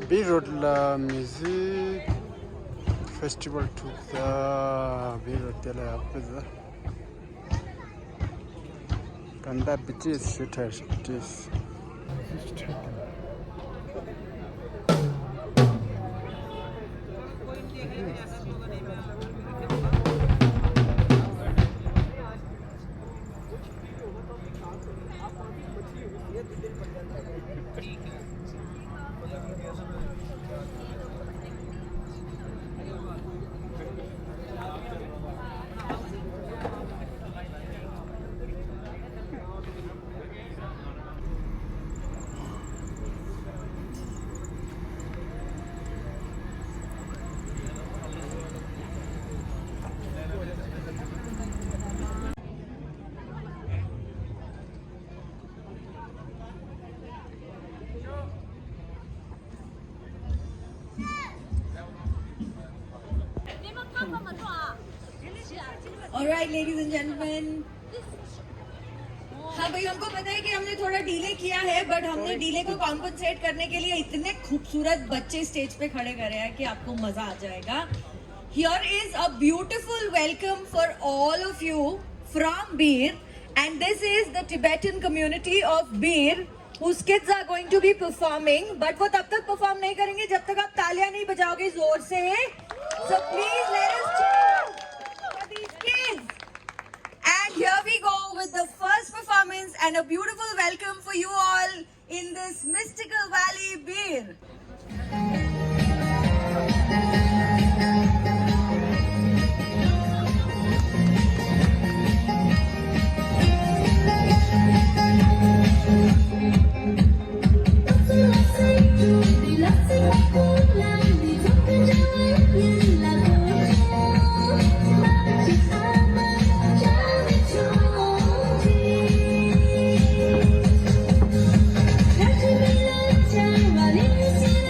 Birotla Music Festival to the Birotla Apza Kanda Beaches Shooter Beaches. Alright, ladies and gentlemen. हाँ भाई, हमको पता है कि हमने थोड़ा डिले किया है, बट हमने डिले को कॉम्पनसेट करने के लिए इतने खूबसूरत बच्चे स्टेज पे खड़े करे हैं कि आपको मजा आ जाएगा. Here is a beautiful welcome for all of you from Bir, and this is the Tibetan community of Bir, whose kids are going to be performing. But वो तब तक perform नहीं करेंगे जब तक आप तालियां नहीं बजाओगे जोर से. So please let us cheer for these kids. And here we go with the first performance and a beautiful welcome for you all in this mystical valley, Bir. Thank you.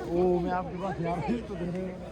ओ मैं आपके पास यार तो दे रहे हैं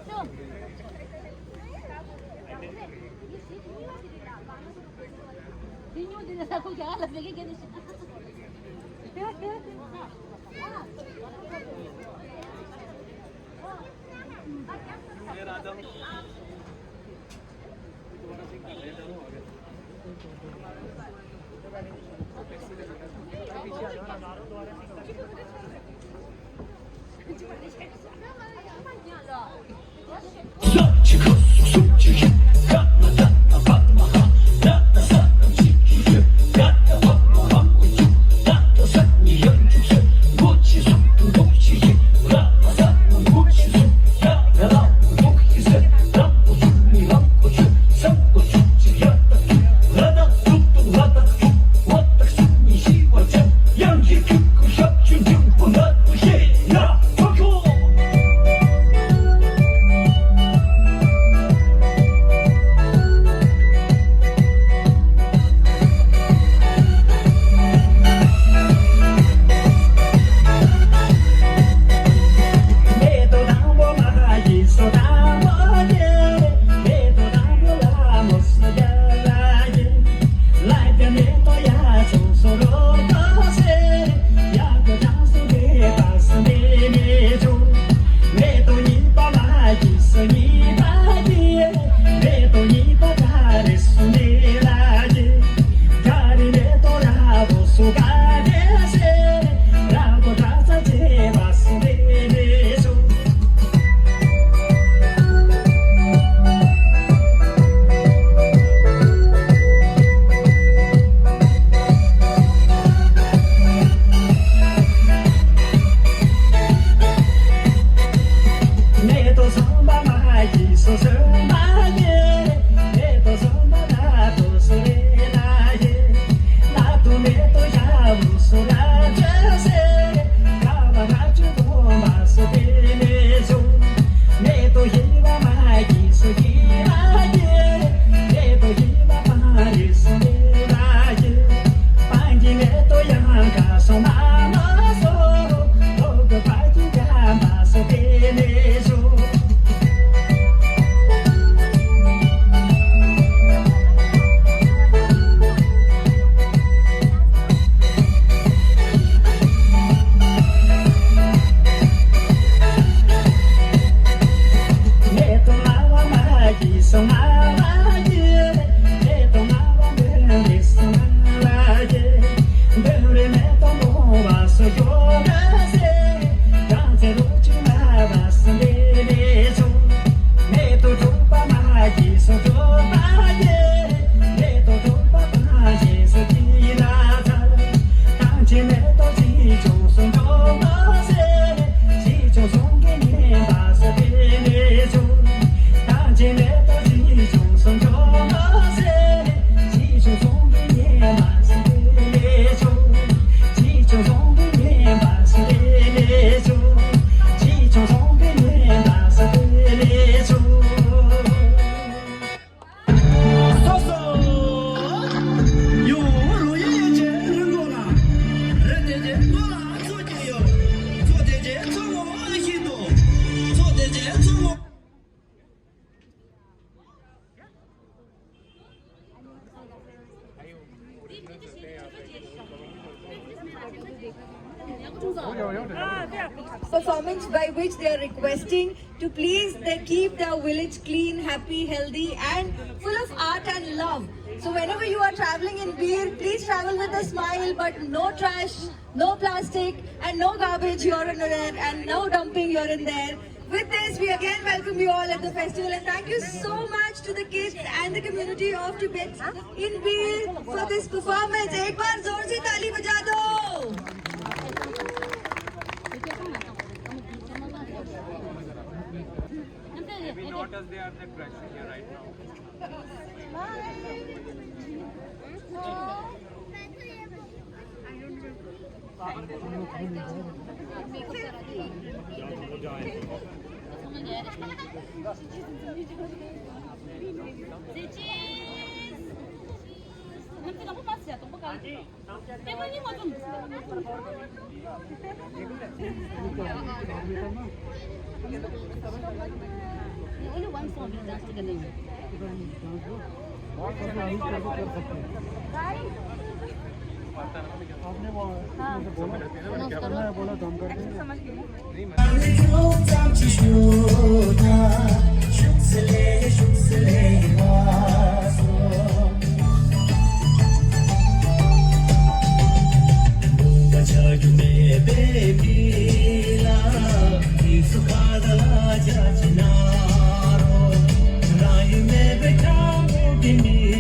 Performance by which they are requesting to please they keep their village clean, happy, healthy and full of art and love. So whenever you are traveling in Beer, please travel with a smile, but no trash, no plastic and no garbage here and there and no dumping here and there. With this, we again welcome you all at the festival and thank you so much to the kids and the community of Tibet in Beer for this performance. एक बार जोर से ताली बजा दो. Maybe not as they are the dressing here right now. 냄새가 뽑았어요. 또 뽑았지. 때문에 뭐 좀. Only one song we dance together. आपने वो मैं बोला तो हम कर देंगे Rayu me beta mudini